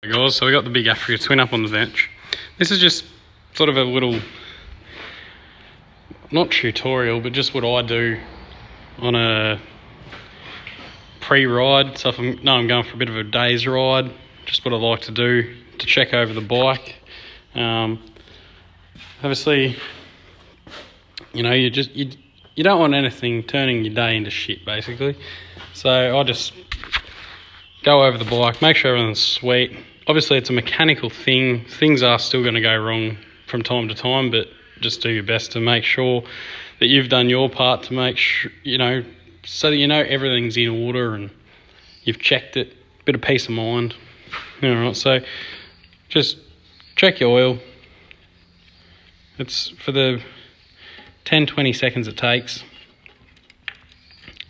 Guys, so we got the big Africa Twin up on the bench. This is just sort of a little, not tutorial, but just what I do on a pre-ride. So if I'm going for a bit of a day's ride, just what I like to do to check over the bike. Obviously, you know, you don't want anything turning your day into shit, basically. So I just go over the bike, make sure everything's sweet. Obviously, it's a mechanical thing. Things are still going to go wrong from time to time, but just do your best to make sure that you've done your part to make sure, you know, so that you know everything's in order and you've checked it. Bit of peace of mind. All right, so just check your oil. It's for the 10-20 seconds it takes.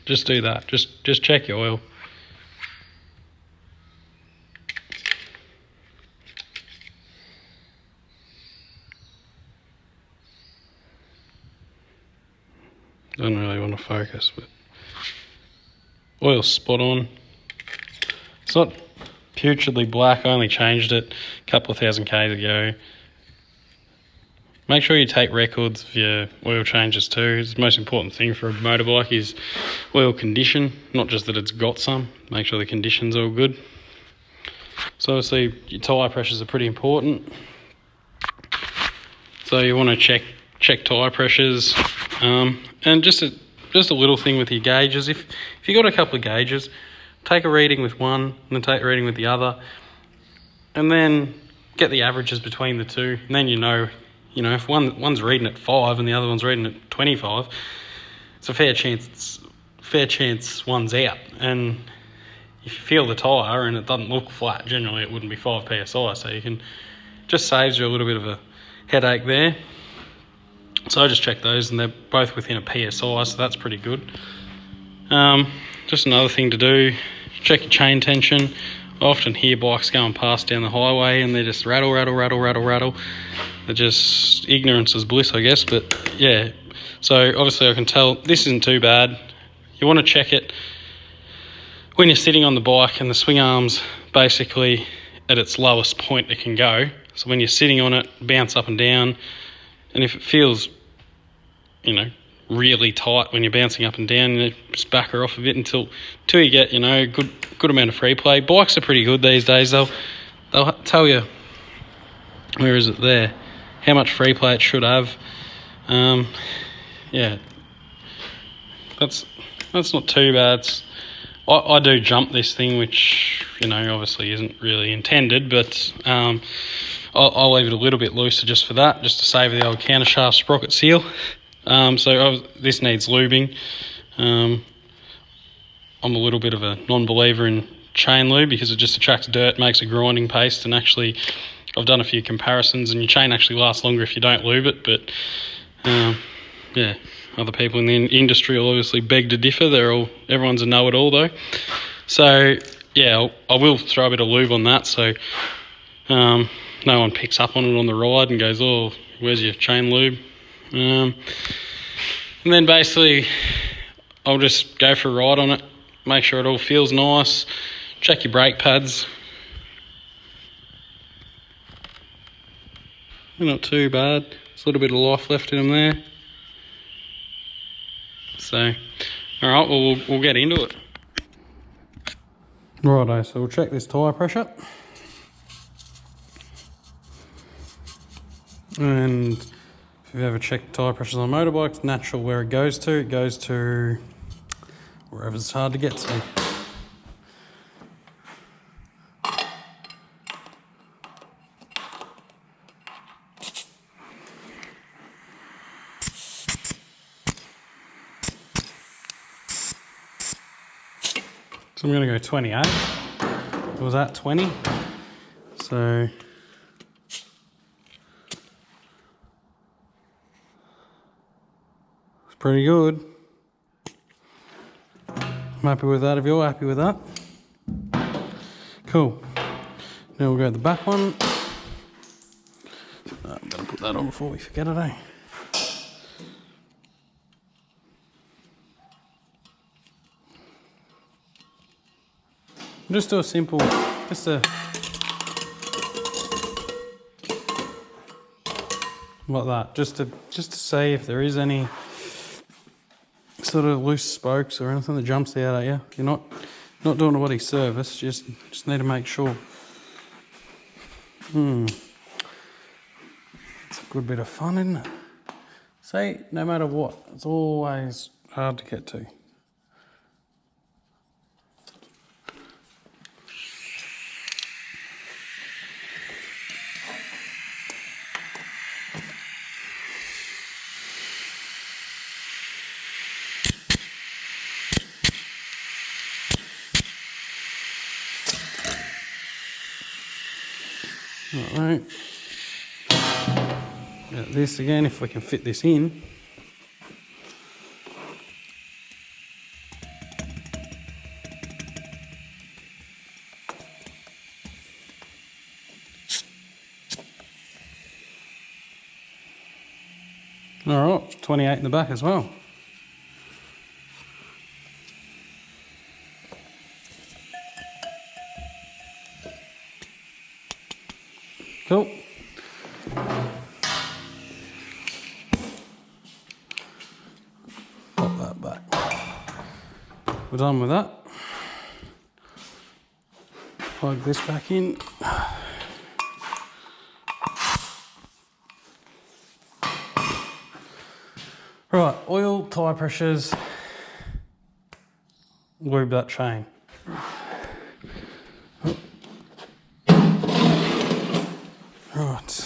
Just do that. Just check your oil. Don't really want to focus, but oil's spot on. It's not putridly black. I only changed it a couple of thousand Ks ago. Make sure you take records of your oil changes too. It's the most important thing for a motorbike is oil condition, not just that it's got some. Make sure the condition's all good. So obviously your tyre pressures are pretty important. So you want to check tyre pressures, and just a little thing with your gauges. If you got a couple of gauges, take a reading with one and then take a reading with the other, and then get the averages between the two, and then you know if one's reading at 5 and the other one's reading at 25, it's a fair chance one's out. And if you feel the tyre and it doesn't look flat, generally it wouldn't be 5 psi, so you can just saves you a little bit of a headache there. So I just checked those and they're both within a psi, so that's pretty good. Just another thing to do, check your chain tension. I often hear bikes going past down the highway and they just rattle. They're just, ignorance is bliss, I guess, but yeah. So obviously I can tell this isn't too bad. You want to check it when you're sitting on the bike and the swing arm's basically at its lowest point it can go. So when you're sitting on it, bounce up and down, and if it feels, you know, really tight when you're bouncing up and down, you just back her off a bit until you get, you know, good amount of free play. Bikes are pretty good these days. They'll tell you, where is it there, how much free play it should have. Yeah, that's not too bad. I do jump this thing, which, you know, obviously isn't really intended, but I'll leave it a little bit looser just for that, just to save the old countershaft sprocket seal. This needs lubing. I'm a little bit of a non-believer in chain lube because it just attracts dirt, makes a grinding paste, and actually I've done a few comparisons and your chain actually lasts longer if you don't lube it, but yeah, other people in the industry will obviously beg to differ. Everyone's a know-it-all though. So yeah, I will throw a bit of lube on that so no one picks up on it on the ride and goes, oh, where's your chain lube? And then basically I'll just go for a ride on it, make sure it all feels nice, check your brake pads. They're not too bad, there's a little bit of life left in them there. So, alright, well, we'll get into it. Righto, so we'll check this tyre pressure. And if you've ever checked tyre pressures on motorbikes, natural where it goes to wherever it's hard to get to. So I'm going to go 28. It was at 20. So it's pretty good. I'm happy with that if you're happy with that. Cool. Now we'll go to the back one. I'm going to put that on before we forget it, eh? Just do a simple, just a like that, just to see if there is any sort of loose spokes or anything that jumps out at you. You're not doing a bloody service, just need to make sure. It's a good bit of fun, isn't it? See, no matter what, it's always hard to get to. Alright, this again, if we can fit this in. Alright, 28 in the back as well. Cool. Pop that back. We're done with that. Plug this back in. Right, oil, tyre pressures, lube that chain. Right.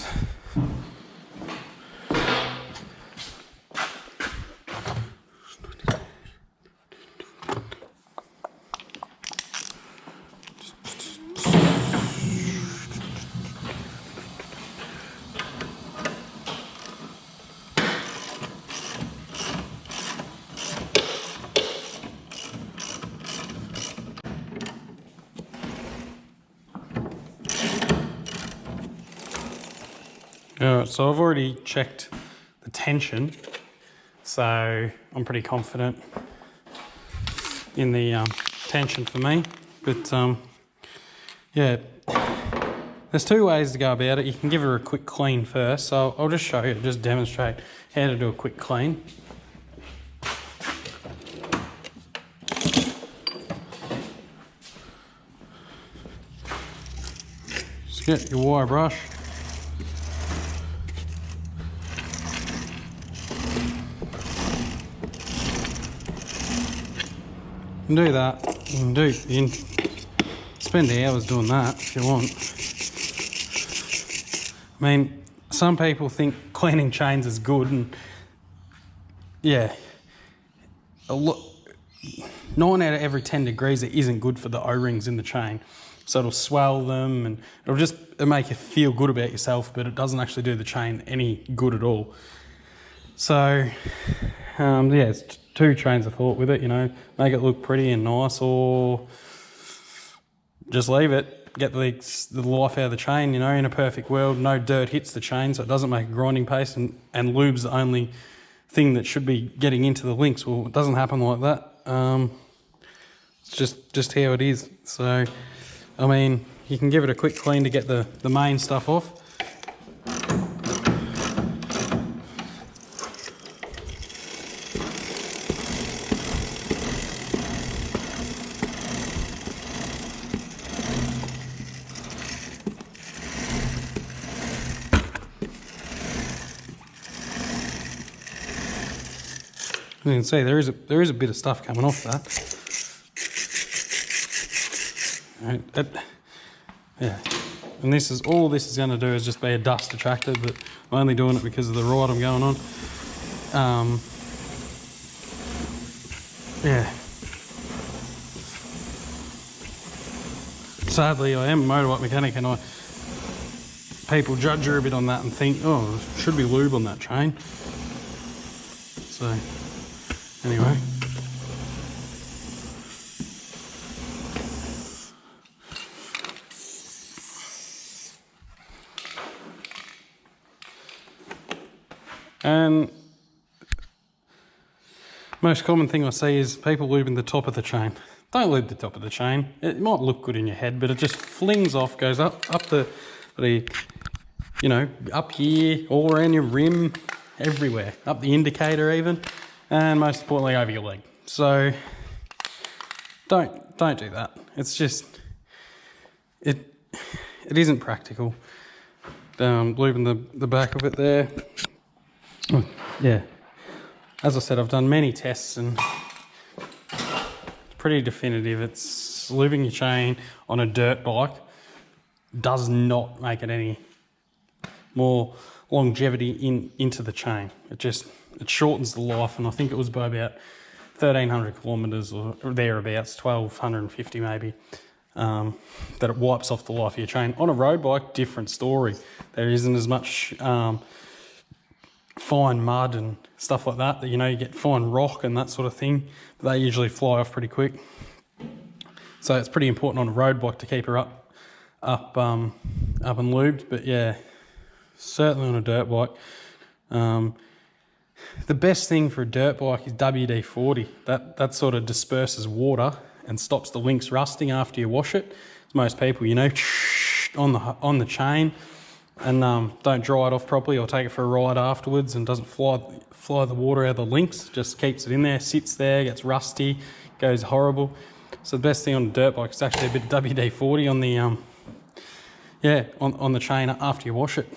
Alright, so I've already checked the tension, so I'm pretty confident in the tension for me. But yeah, there's two ways to go about it. You can give her a quick clean first, so I'll just show you, just demonstrate how to do a quick clean. Just get your wire brush. You can do that. You can spend hours doing that if you want. I mean, some people think cleaning chains is good, and yeah, 9 out of every 10 degrees it isn't good for the O-rings in the chain. So it'll swell them and it'll make you feel good about yourself, but it doesn't actually do the chain any good at all. So yeah, it's two trains of thought with it, you know, make it look pretty and nice, or just leave it, get the life out of the chain. You know, in a perfect world, no dirt hits the chain, so it doesn't make a grinding paste, and lube's the only thing that should be getting into the links. Well, it doesn't happen like that. It's just how it is. So, I mean, you can give it a quick clean to get the main stuff off. You can see there is a bit of stuff coming off that. Right, yeah, and all this is going to do is just be a dust attractor, but I'm only doing it because of the ride I'm going on. Yeah. Sadly, I am a motorbike mechanic, and people judge her a bit on that and think, oh, there should be lube on that chain. So. Anyway. And most common thing I see is people lubing the top of the chain. Don't lube the top of the chain. It might look good in your head, but it just flings off, goes up the you know, up here, all around your rim, everywhere, up the indicator even, and most importantly over your leg. So don't do that. It's just, it isn't practical. Lubing the back of it there. Oh, yeah, as I said, I've done many tests and it's pretty definitive. It's lubing your chain on a dirt bike does not make it any more longevity into the chain. It shortens the life, and I think it was by about 1,300 kilometres or thereabouts, 1,250 maybe, that it wipes off the life of your chain. On a road bike, different story. There isn't as much fine mud and stuff like that, you know, you get fine rock and that sort of thing. But they usually fly off pretty quick. So it's pretty important on a road bike to keep her up and lubed. But yeah, certainly on a dirt bike. The best thing for a dirt bike is WD-40. That sort of disperses water and stops the links rusting after you wash it. Most people, you know, on the chain, and don't dry it off properly or take it for a ride afterwards, and doesn't fly the water out of the links. Just keeps it in there, sits there, gets rusty, goes horrible. So the best thing on a dirt bike is actually a bit of WD-40 on the on the chain after you wash it.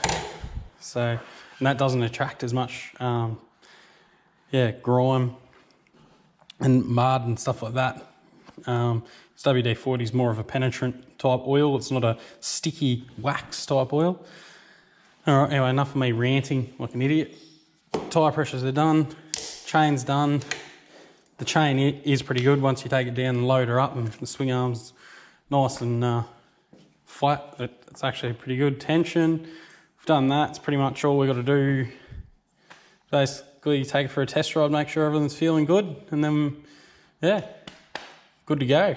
So, and that doesn't attract as much grime and mud and stuff like that. WD-40 is more of a penetrant type oil. It's not a sticky wax type oil. All right, anyway, enough of me ranting like an idiot. Tyre pressures are done, chain's done. The chain is pretty good once you take it down and load her up, and the swing arm's nice and flat. It's actually pretty good tension. We've done that. It's pretty much all we've got to do. Basically, take it for a test ride, make sure everything's feeling good, and then, yeah, good to go.